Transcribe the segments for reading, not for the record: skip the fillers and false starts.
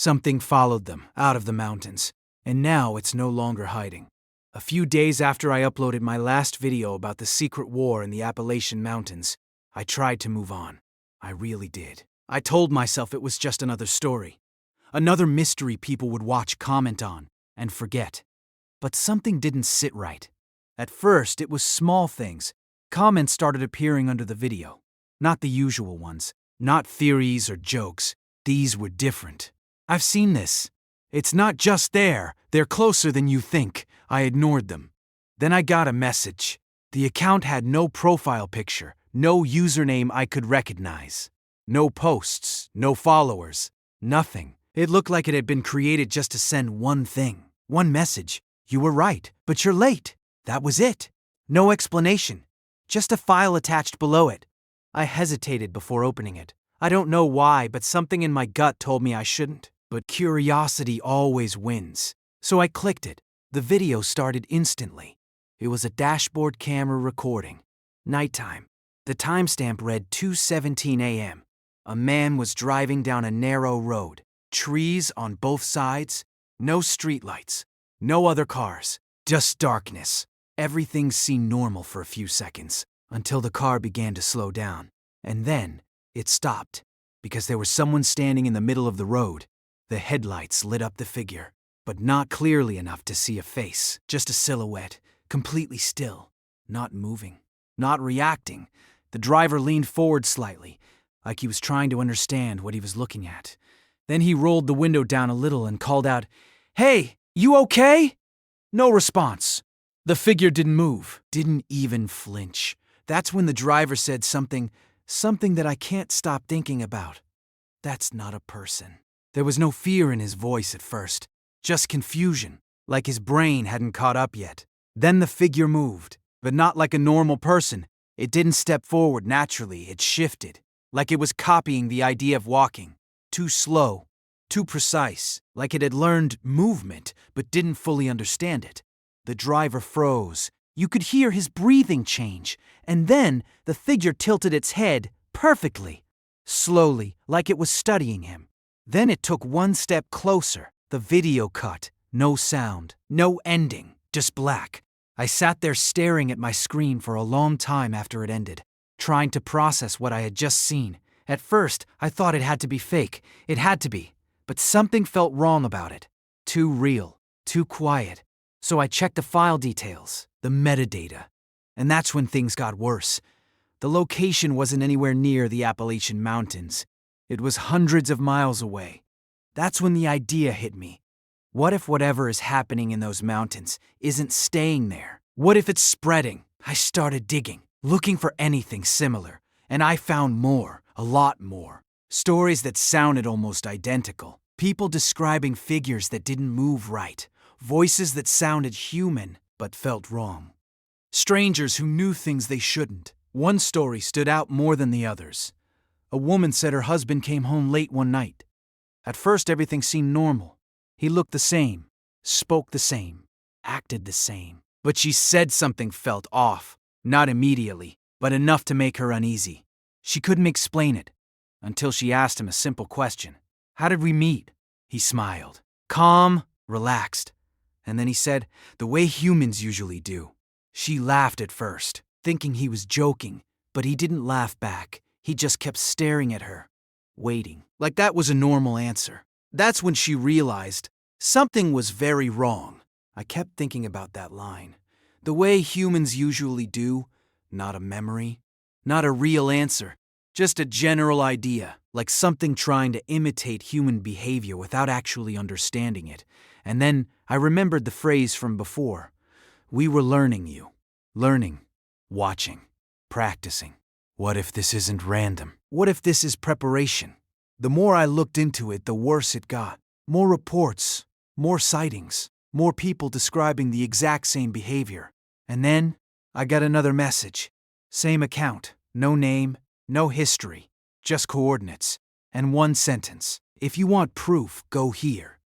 Something followed them out of the mountains, and now it's no longer hiding. A few days after I uploaded my last video about the secret war in the Appalachian Mountains, I tried to move on. I really did. I told myself it was just another story. Another mystery people would watch, comment on, and forget. But something didn't sit right. At first, it was small things. Comments started appearing under the video. Not the usual ones. Not theories or jokes. These were different. I've seen this. It's not just there. They're closer than you think. I ignored them. Then I got a message. The account had no profile picture, no username I could recognize. No posts, no followers, nothing. It looked like it had been created just to send one thing. One message. You were right, but you're late. That was it. No explanation. Just a file attached below it. I hesitated before opening it. I don't know why, but something in my gut told me I shouldn't. But curiosity always wins. So I clicked it. The video started instantly. It was a dashboard camera recording. Nighttime. The timestamp read 2:17 a.m. A man was driving down a narrow road. Trees on both sides. No streetlights. No other cars. Just darkness. Everything seemed normal for a few seconds, until the car began to slow down. And then, it stopped, because there was someone standing in the middle of the road. The headlights lit up the figure, but not clearly enough to see a face. Just a silhouette, completely still, not moving, not reacting. The driver leaned forward slightly, like he was trying to understand what he was looking at. Then he rolled the window down a little and called out, "Hey, you okay?" No response. The figure didn't move, didn't even flinch. That's when the driver said something that I can't stop thinking about. That's not a person. There was no fear in his voice at first, just confusion, like his brain hadn't caught up yet. Then the figure moved, but not like a normal person. It didn't step forward naturally, it shifted, like it was copying the idea of walking. Too slow, too precise, like it had learned movement but didn't fully understand it. The driver froze. You could hear his breathing change, and then the figure tilted its head perfectly, slowly, like it was studying him. Then it took one step closer. The video cut. No sound, no ending, just black. I sat there staring at my screen for a long time after it ended, trying to process what I had just seen. At first, I thought it had to be fake. It had to be. But something felt wrong about it. Too real, too quiet. So I checked the file details, the metadata. And that's when things got worse. The location wasn't anywhere near the Appalachian Mountains. It was hundreds of miles away. That's when the idea hit me. What if whatever is happening in those mountains isn't staying there? What if it's spreading? I started digging, looking for anything similar. And I found more, a lot more. Stories that sounded almost identical. People describing figures that didn't move right. Voices that sounded human but felt wrong. Strangers who knew things they shouldn't. One story stood out more than the others. A woman said her husband came home late one night. At first everything seemed normal. He looked the same, spoke the same, acted the same. But she said something felt off. Not immediately, but enough to make her uneasy. She couldn't explain it, until she asked him a simple question. "How did we meet?" He smiled. Calm, relaxed. And then he said, "The way humans usually do." She laughed at first, thinking he was joking, but he didn't laugh back. He just kept staring at her, waiting, like that was a normal answer. That's when she realized something was very wrong. I kept thinking about that line. The way humans usually do, not a memory, not a real answer, just a general idea, like something trying to imitate human behavior without actually understanding it. And then I remembered the phrase from before. We were learning you. Learning, watching, practicing. What if this isn't random? What if this is preparation? The more I looked into it, the worse it got. More reports, more sightings, more people describing the exact same behavior. And then I got another message. Same account, no name, no history, just coordinates, and one sentence. If you want proof, go here.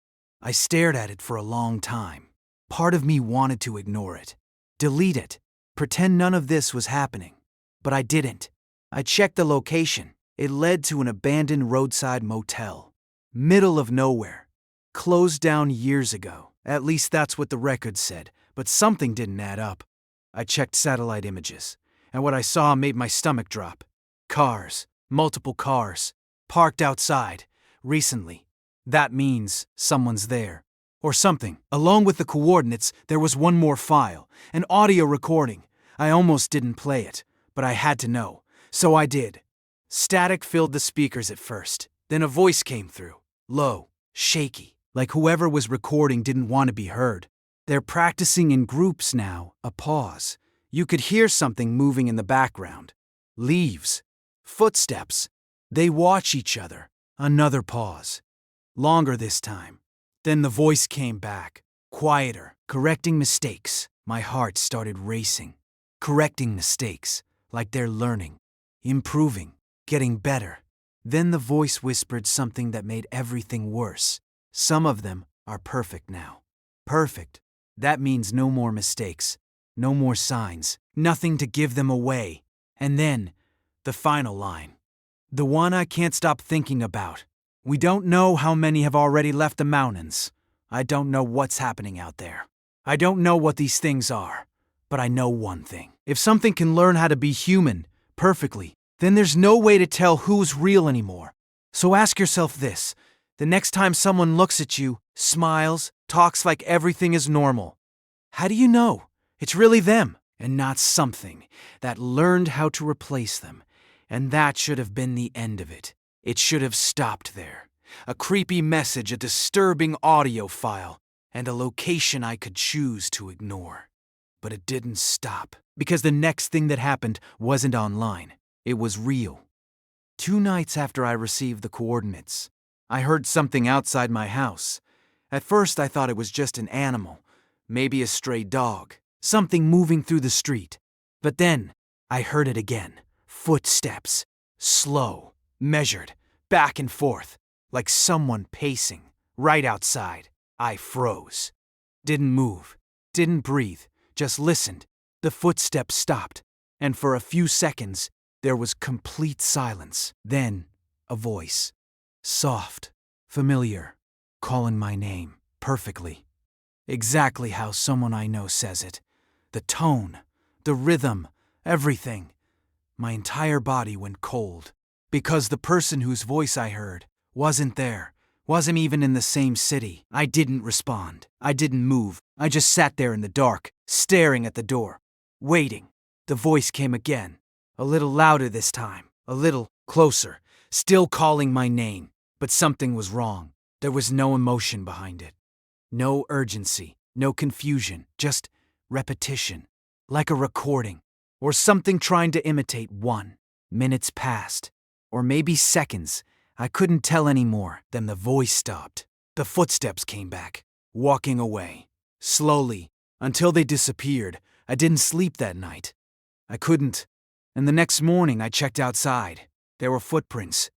I stared at it for a long time. Part of me wanted to ignore it, delete it, pretend none of this was happening. But I didn't. I checked the location. It led to an abandoned roadside motel. Middle of nowhere. Closed down years ago. At least that's what the record said, but something didn't add up. I checked satellite images, and what I saw made my stomach drop. Cars, multiple cars, parked outside, recently. That means someone's there. Or something. Along with the coordinates, there was one more file, an audio recording. I almost didn't play it, but I had to know, so I did. Static filled the speakers at first. Then a voice came through, low, shaky, like whoever was recording didn't want to be heard. They're practicing in groups now, a pause. You could hear something moving in the background. Leaves. Footsteps. They watch each other. Another pause. Longer this time. Then the voice came back, quieter, correcting mistakes. My heart started racing. Correcting mistakes, like they're learning, improving, getting better. Then the voice whispered something that made everything worse. Some of them are perfect now. Perfect. That means no more mistakes, no more signs, nothing to give them away. And then, the final line. The one I can't stop thinking about. We don't know how many have already left the mountains. I don't know what's happening out there. I don't know what these things are. But I know one thing. If something can learn how to be human, perfectly, then there's no way to tell who's real anymore. So ask yourself this. The next time someone looks at you, smiles, talks like everything is normal, how do you know it's really them and not something that learned how to replace them? And that should have been the end of it. It should have stopped there. A creepy message, a disturbing audio file, and a location I could choose to ignore. But it didn't stop, because the next thing that happened wasn't online. It was real. 2 nights after I received the coordinates, I heard something outside my house. At first I thought it was just an animal, maybe a stray dog, something moving through the street. But then I heard it again. Footsteps. Slow. Measured, back and forth, like someone pacing, right outside. I froze. Didn't move, didn't breathe, just listened. The footsteps stopped, and for a few seconds, there was complete silence. Then, a voice. Soft, familiar, calling my name, perfectly. Exactly how someone I know says it. The tone, the rhythm, everything. My entire body went cold. Because the person whose voice I heard wasn't there, wasn't even in the same city. I didn't respond. I didn't move. I just sat there in the dark, staring at the door, waiting. The voice came again, a little louder this time, a little closer, still calling my name. But something was wrong. There was no emotion behind it. No urgency, no confusion, just repetition, like a recording, or something trying to imitate one. Minutes passed. Or maybe seconds. I couldn't tell anymore. Then the voice stopped. The footsteps came back, walking away, slowly, until they disappeared. I didn't sleep that night. I couldn't. And the next morning I checked outside. There were footprints,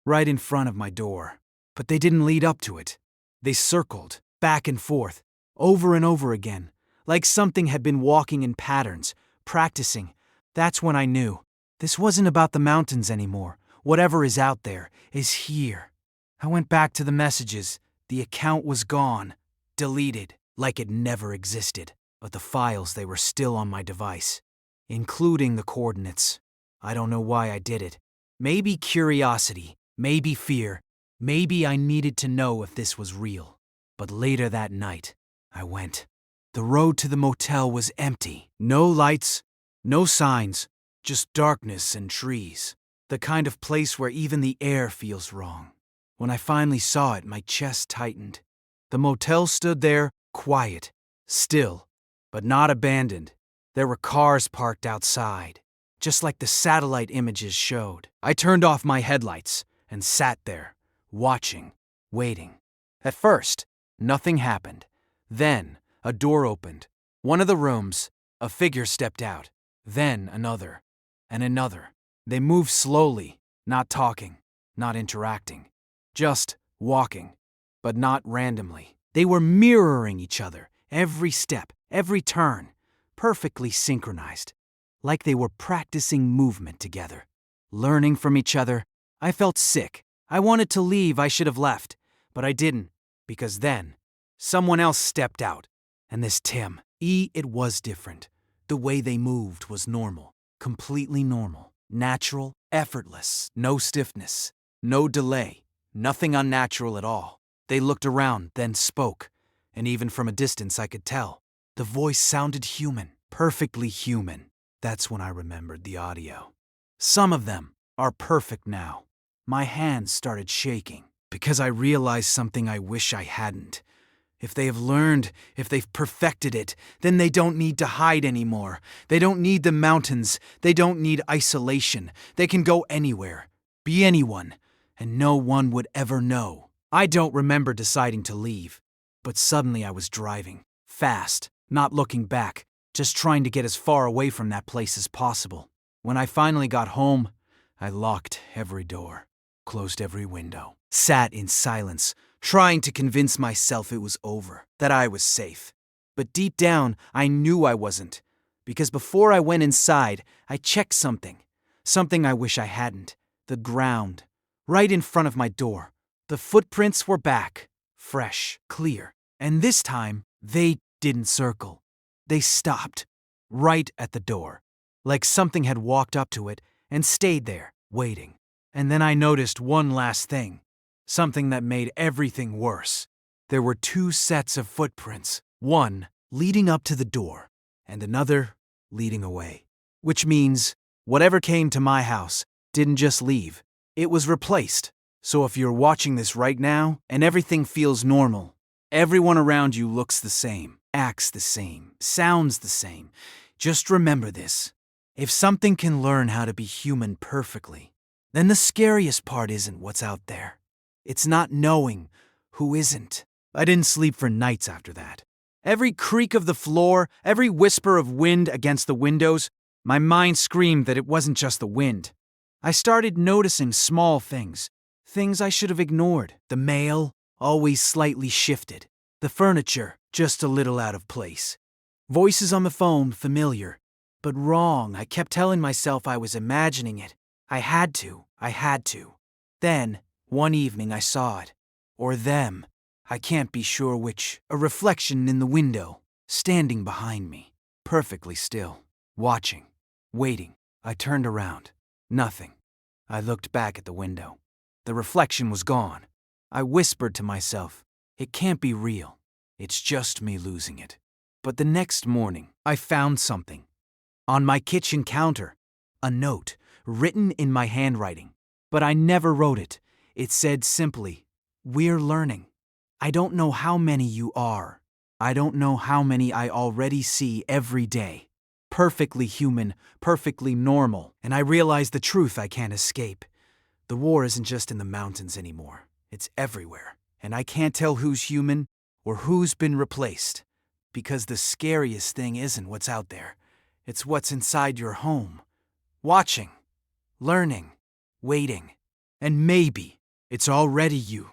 right in front of my door. But they didn't lead up to it. They circled, back and forth, over and over again, like something had been walking in patterns, practicing. That's when I knew. This wasn't about the mountains anymore. Whatever is out there is here. I went back to the messages. The account was gone, deleted, like it never existed. But the files, they were still on my device, including the coordinates. I don't know why I did it. Maybe curiosity, maybe fear, maybe I needed to know if this was real. But later that night, I went. The road to the motel was empty. No lights, no signs, just darkness and trees. The kind of place where even the air feels wrong. When I finally saw it, my chest tightened. The motel stood there, quiet, still, but not abandoned. There were cars parked outside, just like the satellite images showed. I turned off my headlights and sat there, watching, waiting. At first, nothing happened. Then, a door opened. One of the rooms, a figure stepped out. Then another, and another. They moved slowly, not talking, not interacting, just walking, but not randomly. They were mirroring each other, every step, every turn, perfectly synchronized, like they were practicing movement together, learning from each other. I felt sick. I wanted to leave. I should have left, but I didn't. Because then, someone else stepped out. And this Tim, it was different. The way they moved was normal. Completely normal. Natural, effortless, no stiffness, no delay, nothing unnatural at all. They looked around, then spoke, and even from a distance I could tell. The voice sounded human, perfectly human. That's when I remembered the audio. Some of them are perfect now. My hands started shaking because I realized something I wish I hadn't. If they have learned, if they've perfected it, then they don't need to hide anymore. They don't need the mountains. They don't need isolation. They can go anywhere, be anyone, and no one would ever know. I don't remember deciding to leave, but suddenly I was driving, fast, not looking back, just trying to get as far away from that place as possible. When I finally got home, I locked every door, closed every window, sat in silence, trying to convince myself it was over, that I was safe. But deep down, I knew I wasn't, because before I went inside, I checked something I wish I hadn't. The ground, right in front of my door. The footprints were back, fresh, clear, and this time, they didn't circle. They stopped, right at the door, like something had walked up to it and stayed there, waiting. And then I noticed one last thing. Something that made everything worse. There were two sets of footprints, one leading up to the door, and another leading away. Which means, whatever came to my house didn't just leave, it was replaced. So if you're watching this right now, and everything feels normal, everyone around you looks the same, acts the same, sounds the same, just remember this. If something can learn how to be human perfectly, then the scariest part isn't what's out there. It's not knowing who isn't. I didn't sleep for nights after that. Every creak of the floor, every whisper of wind against the windows, my mind screamed that it wasn't just the wind. I started noticing small things I should have ignored. The mail, always slightly shifted. The furniture, just a little out of place. Voices on the phone, familiar, but wrong. I kept telling myself I was imagining it. I had to. Then, one evening I saw it. Or them. I can't be sure which. A reflection in the window, standing behind me, perfectly still, watching, waiting. I turned around. Nothing. I looked back at the window. The reflection was gone. I whispered to myself, it can't be real. It's just me losing it. But the next morning, I found something. On my kitchen counter, a note, written in my handwriting. But I never wrote it. It said simply, we're learning. I don't know how many you are. I don't know how many I already see every day. Perfectly human, perfectly normal. And I realize the truth I can't escape. The war isn't just in the mountains anymore. It's everywhere. And I can't tell who's human or who's been replaced. Because the scariest thing isn't what's out there. It's what's inside your home. Watching, learning, waiting. And maybe it's already you.